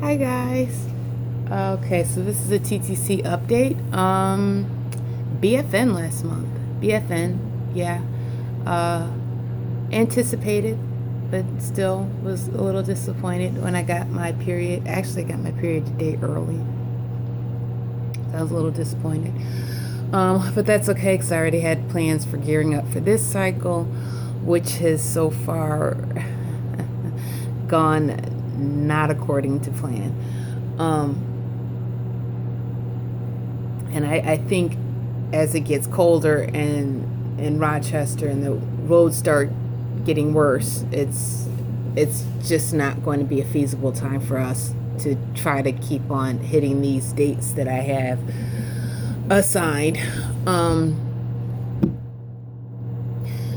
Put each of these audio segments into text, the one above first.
Hi guys. Okay, so this is a TTC update. BFN last month. BFN, yeah. Uh, Anticipated, but still was a little disappointed when I got my period. Actually, I got my period a day early. So I was a little disappointed. But that's okay because I already had plans for gearing up for this cycle, which has so far gone not according to plan. And I think as it gets colder and in Rochester and the roads start getting worse, it's just not going to be a feasible time for us to try to keep on hitting these dates that I have assigned.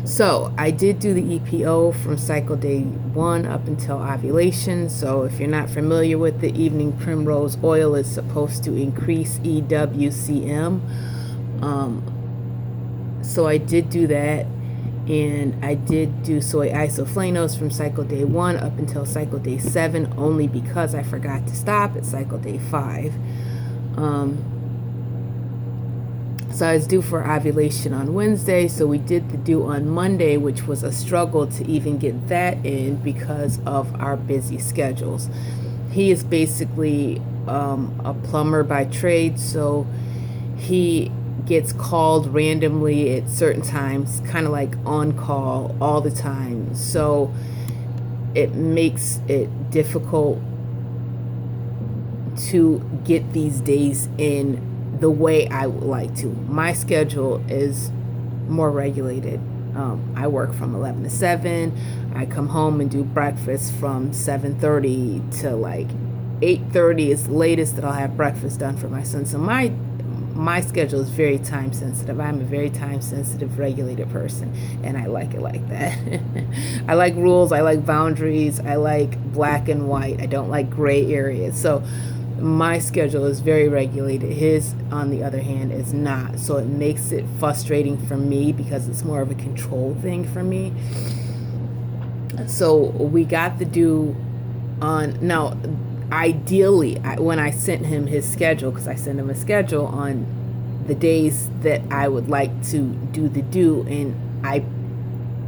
So I did do the EPO from cycle day 1 up until ovulation. So if you're not familiar with the evening primrose oil, it's supposed to increase EWCM. So I did do that, and I did do soy isoflavones from cycle day 1 up until cycle day 7, only because I forgot to stop at cycle day 5. So I was due for ovulation on Wednesday, so we did the due on Monday, which was a struggle to even get that in because of our busy schedules. He is basically a plumber by trade, so he gets called randomly at certain times, kind of like on call all the time. So it makes it difficult to get these days in the way I would like to. My schedule is more regulated. I work from 11 to 7. I come home and do breakfast from 7:30 to like 8:30 is the latest that I'll have breakfast done for my son. So my schedule is very time sensitive. I'm a very time sensitive, regulated person, and I like it like that. I like rules. I like boundaries. I like black and white. I don't like gray areas. So my schedule is very regulated. His, on the other hand, is not. So it makes it frustrating for me because it's more of a control thing for me. So we got the due on, now, ideally, when I sent him his schedule, because I sent him a schedule on the days that I would like to do the due, and I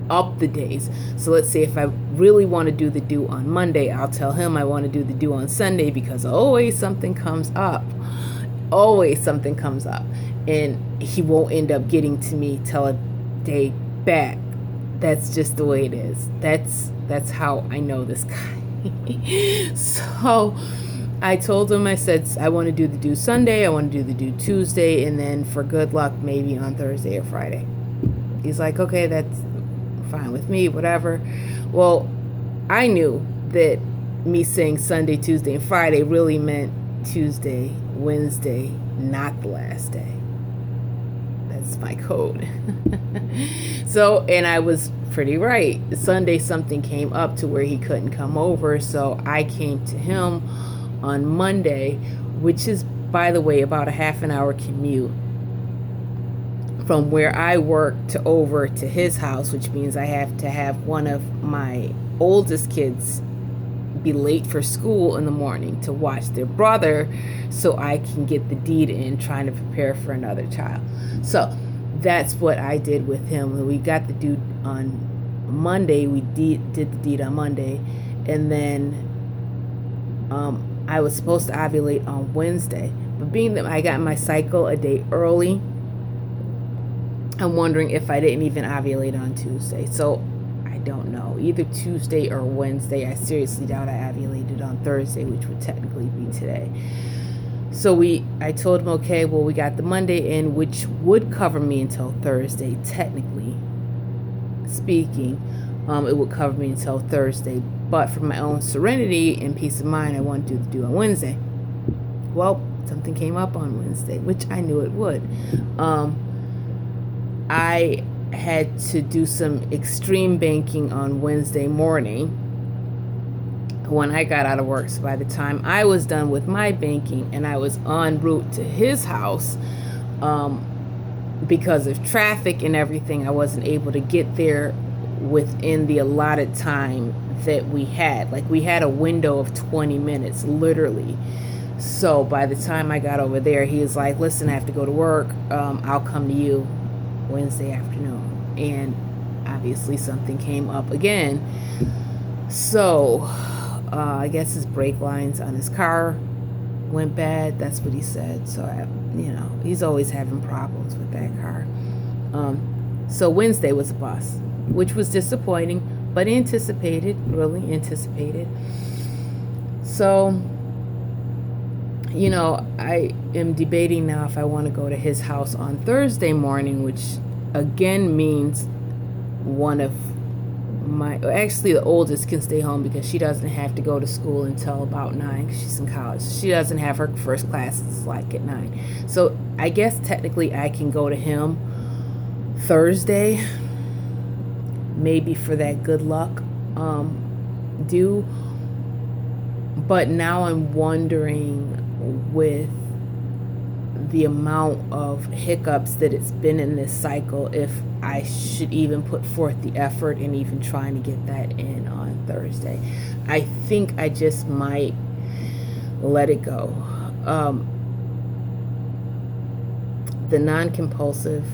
up the days. So let's say if I really want to do the due on Monday, I'll tell him I want to do the due on Sunday because always something comes up. Always something comes up. And he won't end up getting to me till a day back. That's just the way it is. That's how I know this guy. So I told him, I said, I want to do the due Sunday, I want to do the due Tuesday, and then for good luck, maybe on Thursday or Friday. He's like, okay, that's fine with me, whatever. Well, I knew that me saying Sunday, Tuesday, and Friday really meant Tuesday, Wednesday, not the last day. That's my code. So, and I was pretty right. Sunday, something came up to where he couldn't come over, so I came to him on Monday, which is, by the way, about a half an hour commute from where I work to over to his house, which means I have to have one of my oldest kids be late for school in the morning to watch their brother so I can get the deed in, trying to prepare for another child. So that's what I did with him. We got the deed on Monday. We did the deed on Monday, and then I was supposed to ovulate on Wednesday, but being that I got my cycle a day early, I'm wondering if I didn't even ovulate on Tuesday. So I don't know. Either Tuesday or Wednesday. I seriously doubt I ovulated on Thursday, which would technically be today. So I told him, okay, well, we got the Monday in, which would cover me until Thursday, technically speaking. It would cover me until Thursday. But for my own serenity and peace of mind, I wanted to do on Wednesday. Well, something came up on Wednesday, which I knew it would. I had to do some extreme banking on Wednesday morning when I got out of work. So by the time I was done with my banking and I was en route to his house, because of traffic and everything, I wasn't able to get there within the allotted time that we had. Like, we had a window of 20 minutes, literally. So by the time I got over there, he was like, listen, I have to go to work. I'll come to you Wednesday afternoon. And obviously something came up again. So I guess his brake lines on his car went bad. That's what he said. So, he's always having problems with that car. So Wednesday was a bust, which was disappointing, but anticipated, really anticipated. So, I am debating now if I want to go to his house on Thursday morning, which again means one of actually the oldest can stay home because she doesn't have to go to school until about 9 because she's in college. She doesn't have her first classes like at 9. So I guess technically I can go to him Thursday, maybe for that good luck due. But now I'm wondering, with the amount of hiccups that it's been in this cycle, if I should even put forth the effort in even trying to get that in on Thursday. I think I just might let it go. The non-compulsive,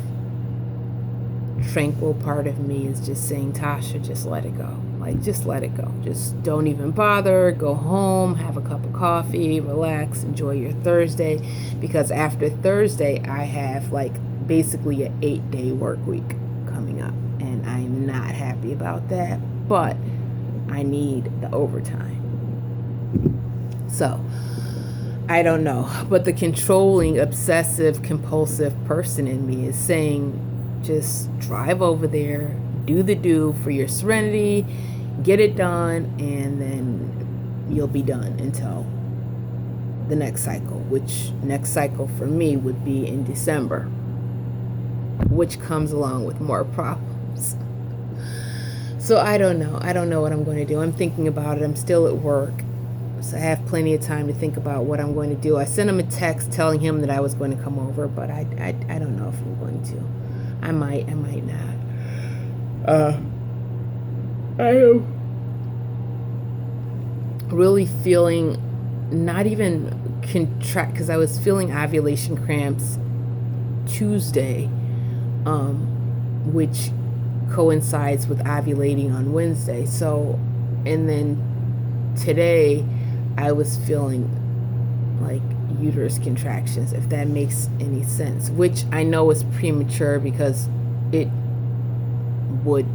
tranquil part of me is just saying, Tasha, just let it go. Like, just let it go. Just don't even bother. Go home, have a cup of coffee, relax, enjoy your Thursday. Because after Thursday, I have basically an 8-day work week coming up. And I'm not happy about that. But I need the overtime. So, I don't know. But the controlling, obsessive, compulsive person in me is saying, just drive over there, do the do for your serenity, get it done, and then you'll be done until the next cycle, which next cycle for me would be in December, which comes along with more problems. So I don't know. I don't know what I'm going to do. I'm thinking about it. I'm still at work, so I have plenty of time to think about what I'm going to do. I sent him a text telling him that I was going to come over, but I don't know if I'm going to. I might not. I am really feeling not even because I was feeling ovulation cramps Tuesday, which coincides with ovulating on Wednesday. So, and then today I was feeling like uterus contractions, if that makes any sense, which I know is premature because it would,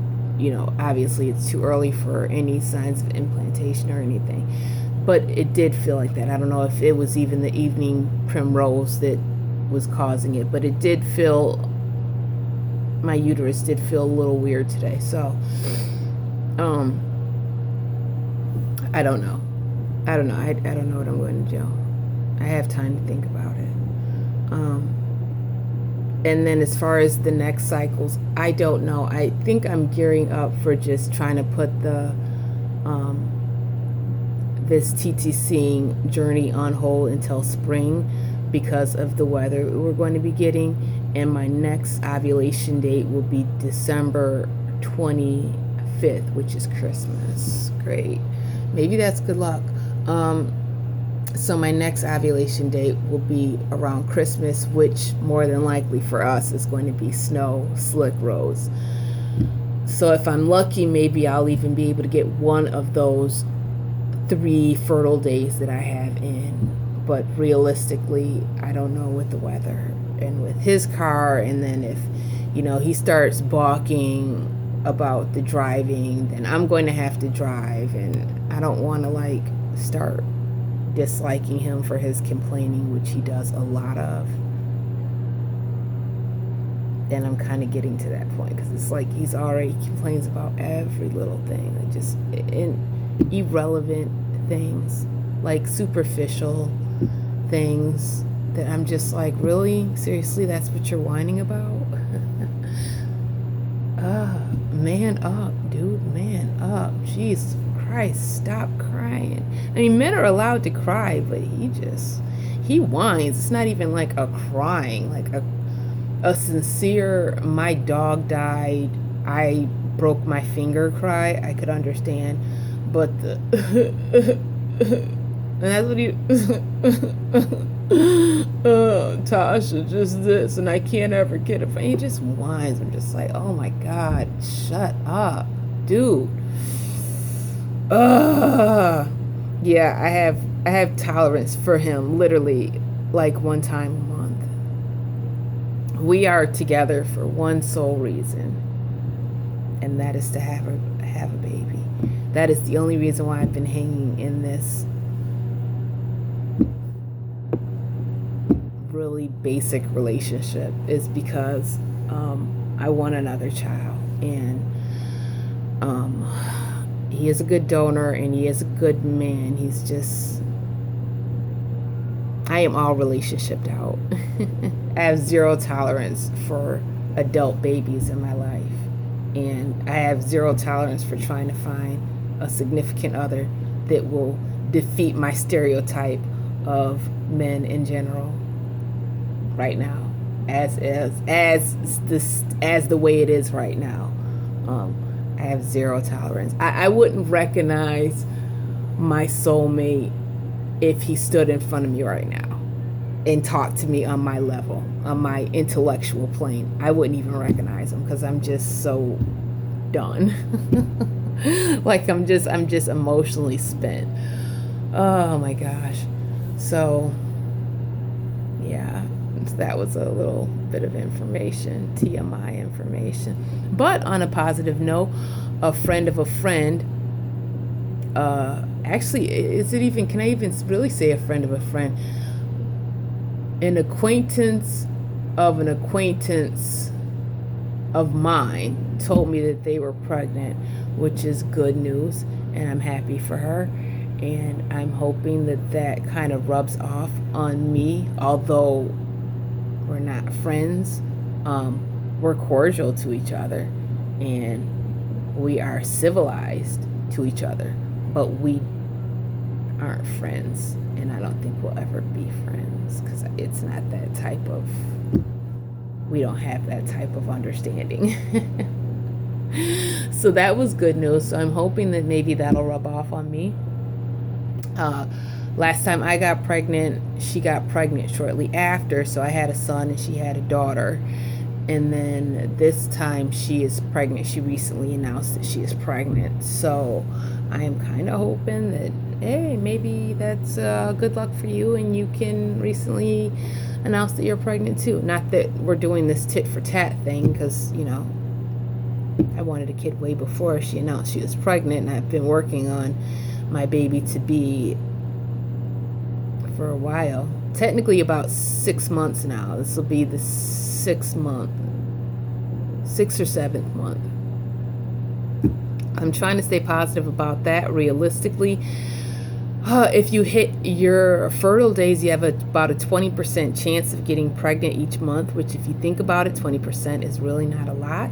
obviously it's too early for any signs of implantation or anything, but it did feel like that. I don't know if it was even the evening primrose that was causing it, but it did feel, my uterus did feel a little weird today. So I don't know. I don't know what I'm going to do. I have time to think about it. And then as far as the next cycles, I don't know. I think I'm gearing up for just trying to put the this TTCing journey on hold until spring because of the weather we're going to be getting. And my next ovulation date will be December 25th, which is Christmas. Great. Maybe that's good luck. So my next ovulation date will be around Christmas, which more than likely for us is going to be snow, slick roads. So if I'm lucky, maybe I'll even be able to get one of those 3 fertile days that I have in. But realistically, I don't know with the weather and with his car. And then if, he starts balking about the driving, then I'm going to have to drive. And I don't want to start disliking him for his complaining, which he does a lot of. And I'm kind of getting to that point because it's like he complains about every little thing, just irrelevant things, like superficial things that I'm just like, really? Seriously, that's what you're whining about? Man up, dude, man up. Jesus Christ, stop crying. I mean, men are allowed to cry, but he whines. It's not even like a crying, like a sincere, my dog died, I broke my finger cry, I could understand. But the and that's what he Tasha, just this, and I can't ever get it. He just whines. I'm just like, oh my God, shut up, dude. Yeah, I have tolerance for him literally like one time a month. We are together for one sole reason, and that is to have a baby. That is the only reason why I've been hanging in this really basic relationship, is because I want another child, and he is a good donor and he is a good man. He's just, I am all relationshiped out. I have zero tolerance for adult babies in my life, and I have zero tolerance for trying to find a significant other that will defeat my stereotype of men in general right now, as the way it is right now. I have zero tolerance. I wouldn't recognize my soulmate if he stood in front of me right now and talked to me on my level, on my intellectual plane. I wouldn't even recognize him because I'm just so done. Like I'm just emotionally spent. Oh my gosh. So yeah, that was a little bit of information, TMI information. But on a positive note, a friend of a friend, actually, is it even, can I even really say a friend of a friend? An acquaintance of an acquaintance of mine told me that they were pregnant, which is good news, and I'm happy for her. And I'm hoping that that kind of rubs off on me, although we're not friends. We're cordial to each other, and we are civilized to each other, but we aren't friends, and I don't think we'll ever be friends because it's not that type of, we don't have that type of understanding. So that was good news. So I'm hoping that maybe that'll rub off on me. Last time I got pregnant, she got pregnant shortly after, so I had a son and she had a daughter. And then this time she is pregnant. She recently announced that she is pregnant. So I am kind of hoping that, hey, maybe that's good luck for you and you can recently announce that you're pregnant too. Not that we're doing this tit for tat thing, because, you know, I wanted a kid way before she announced she was pregnant, and I've been working on my baby to be for a while. Technically about 6 months now. This will be the 6th or 7th month. I'm trying to stay positive about that. Realistically, if you hit your fertile days, you have about a 20% chance of getting pregnant each month, which, if you think about it, 20% is really not a lot.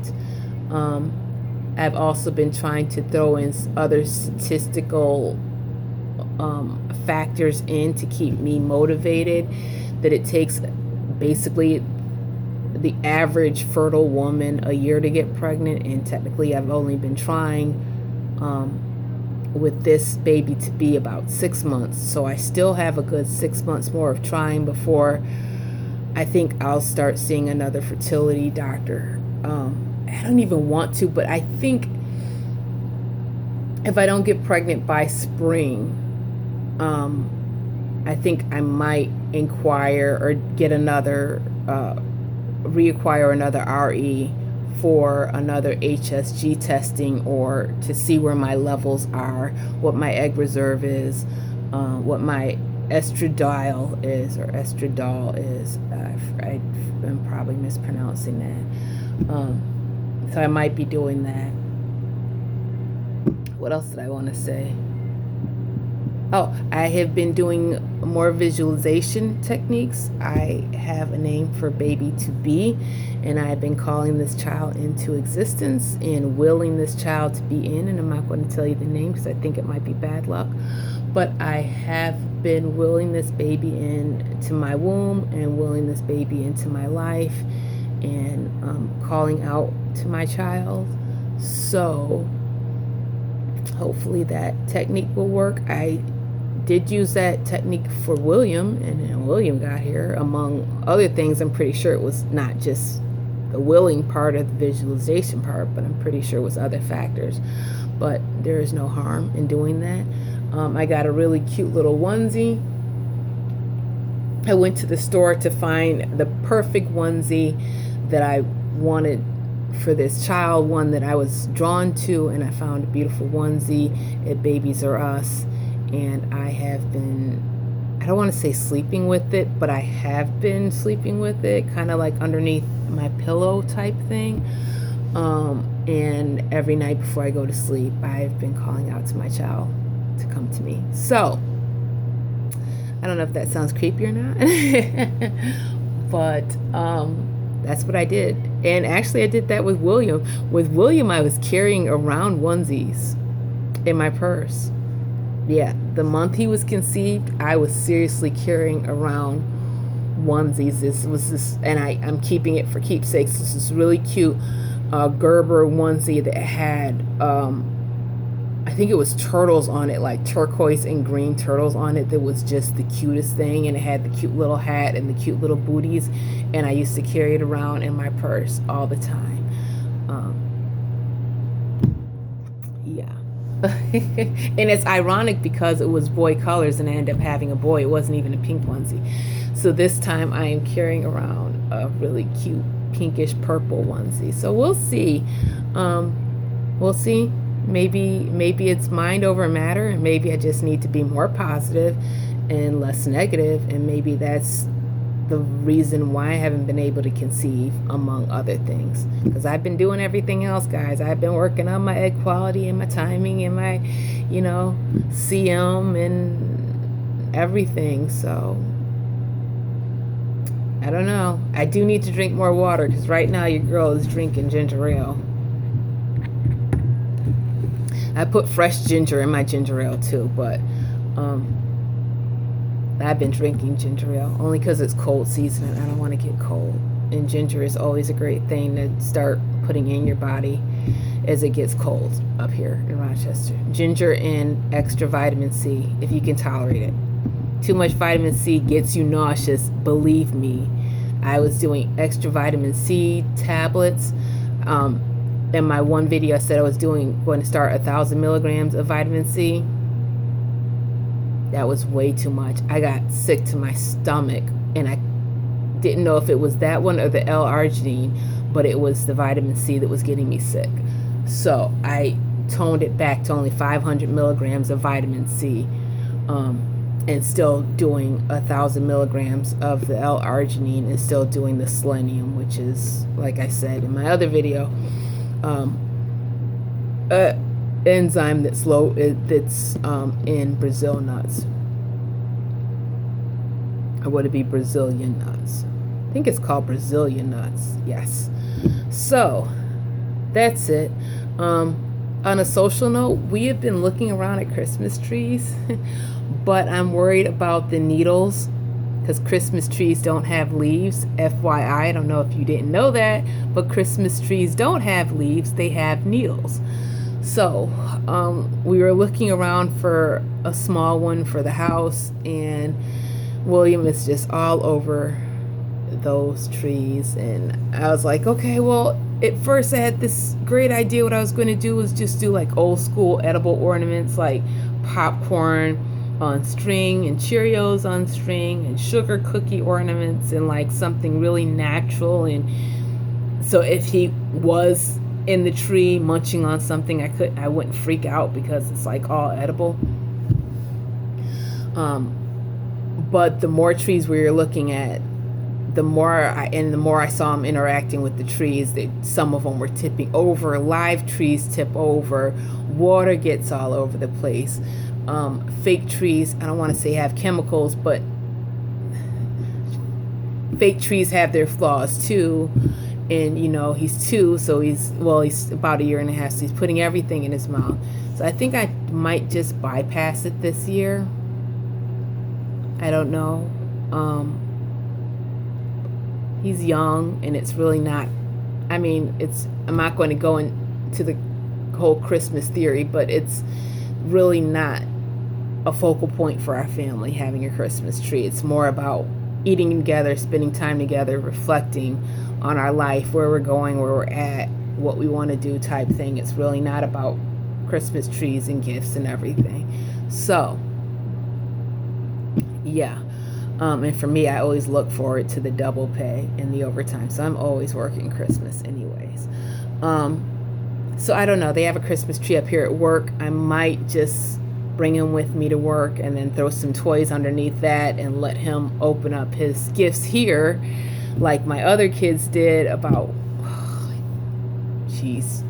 I've also been trying to throw in other statistical factors in to keep me motivated, that it takes basically the average fertile woman a year to get pregnant, and technically I've only been trying with this baby to be about 6 months, so I still have a good 6 months more of trying before I think I'll start seeing another fertility doctor. I don't even want to, but I think if I don't get pregnant by spring, I think I might inquire or get another, reacquire another RE for another HSG testing, or to see where my levels are, what my egg reserve is, what my estradiol is, or estradiol is. I'm probably mispronouncing that. So I might be doing that. What else did I want to say? Oh, I have been doing more visualization techniques. I have a name for baby to be, and I have been calling this child into existence and willing this child to be in, and I'm not going to tell you the name because I think it might be bad luck, but I have been willing this baby into my womb and willing this baby into my life, and calling out to my child. So hopefully that technique will work. I did use that technique for William, and then William got here. Among other things, I'm pretty sure it was not just the willing part of the visualization part, but I'm pretty sure it was other factors. But there is no harm in doing that. I got a really cute little onesie. I went to the store to find the perfect onesie that I wanted for this child, one that I was drawn to, and I found a beautiful onesie at Babies R Us, and I have been, I don't want to say sleeping with it, but I have been sleeping with it, kind of like underneath my pillow type thing. And every night before I go to sleep, I've been calling out to my child to come to me. So I don't know if that sounds creepy or not, but that's what I did. And actually, I did that with William. With William, I was carrying around onesies in my purse. Yeah, the month he was conceived, I was seriously carrying around onesies. This was this, and I'm keeping it for keepsakes. This is really cute Gerber onesie that had, I think it was turtles on it, like turquoise and green turtles on it. That was just the cutest thing, and it had the cute little hat and the cute little booties, and I used to carry it around in my purse all the time. Yeah. And it's ironic because it was boy colors and I ended up having a boy. It wasn't even a pink onesie. So this time I am carrying around a really cute pinkish purple onesie. So we'll see. We'll see. Maybe it's mind over matter, and maybe I just need to be more positive and less negative, and maybe that's the reason why I haven't been able to conceive, among other things. Because I've been doing everything else, guys. I've been working on my egg quality and my timing and my, CM and everything. So I don't know. I do need to drink more water, because right now your girl is drinking ginger ale. I put fresh ginger in my ginger ale too, but I've been drinking ginger ale only because it's cold season and I don't want to get cold. And ginger is always a great thing to start putting in your body as it gets cold up here in Rochester. Ginger and extra vitamin C, if you can tolerate it. Too much vitamin C gets you nauseous, believe me. I was doing extra vitamin C tablets. In my one video, I said I was going to start 1,000 milligrams of vitamin C. That was way too much. I got sick to my stomach, and I didn't know if it was that one or the L-arginine, but it was the vitamin C that was getting me sick. So I toned it back to only 500 milligrams of vitamin C, and still doing 1,000 milligrams of the L-arginine, and still doing the selenium, which is, like I said in my other video, enzyme that's in Brazil nuts. Or would it be Brazilian nuts? I think it's called Brazilian nuts. Yes. So that's it. On a social note, we have been looking around at Christmas trees, but I'm worried about the needles, because Christmas trees don't have leaves. FYI, I don't know if you didn't know that, but Christmas trees don't have leaves, they have needles. So we were looking around for a small one for the house, and William is just all over those trees. And I was like, okay, well, at first I had this great idea. What I was going to do was just do like old school edible ornaments, like popcorn on string and Cheerios on string and sugar cookie ornaments, and like something really natural. And so if he was in the tree munching on something, I wouldn't freak out, because it's like all edible. But the more trees we were looking at, the more I saw him interacting with the trees, some of them were tipping over. Live trees tip over. Water gets all over the place. Fake trees, I don't want to say have chemicals, but fake trees have their flaws too. And he's 2, so he's about 1.5 years, so he's putting everything in his mouth. So I think I might just bypass it this year. I don't know. He's young, and it's really not, I'm not going to go into the whole Christmas theory, but it's really not a focal point for our family having a Christmas tree. It's more about eating together, spending time together, reflecting on our life, where we're going, where we're at, what we want to do type thing. It's really not about Christmas trees and gifts and everything. So yeah. And for me, I always look forward to the double pay and the overtime. So I'm always working Christmas anyways. So I don't know. They have a Christmas tree up here at work. I might just bring him with me to work and then throw some toys underneath that and let him open up his gifts here like my other kids did about, geez,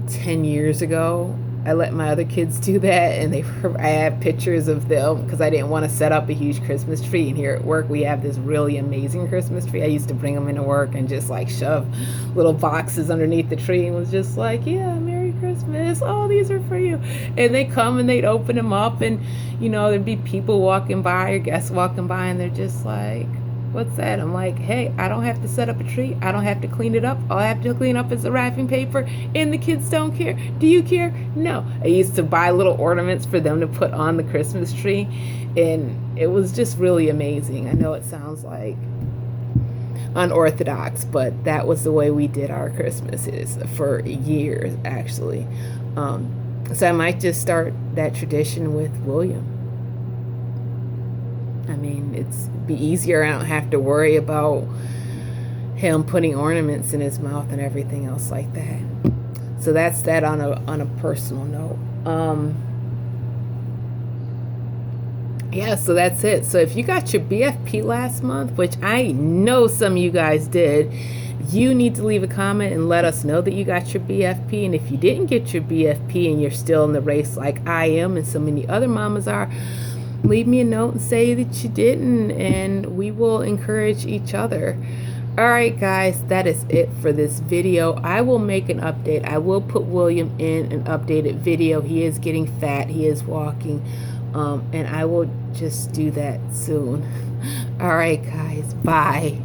10 years ago. I let my other kids do that, and I have pictures of them because I didn't want to set up a huge Christmas tree. And here at work, we have this really amazing Christmas tree. I used to bring them into work and just like shove little boxes underneath the tree and was just like, yeah, Merry Christmas. Oh, these are for you. And they come and they'd open them up, and, you know, there'd be people walking by or guests walking by, and they're just like, what's that? I'm like, hey, I don't have to set up a tree. I don't have to clean it up. All I have to clean up is the wrapping paper, and the kids don't care. Do you care? No. I used to buy little ornaments for them to put on the Christmas tree, and it was just really amazing. I know it sounds like unorthodox, but that was the way we did our Christmases for years, actually. So I might just start that tradition with William. I mean, it's be easier. I don't have to worry about him putting ornaments in his mouth and everything else like that. So that's that on a personal note. Yeah, so that's it. So if you got your BFP last month, which I know some of you guys did, you need to leave a comment and let us know that you got your BFP. And if you didn't get your BFP and you're still in the race like I am and so many other mamas are, leave me a note and say that you didn't, and we will encourage each other. All right, guys, that is it for this video. I will make an update. I will put William in an updated video. He is getting fat. He is walking. And I will just do that soon. All right, guys. Bye.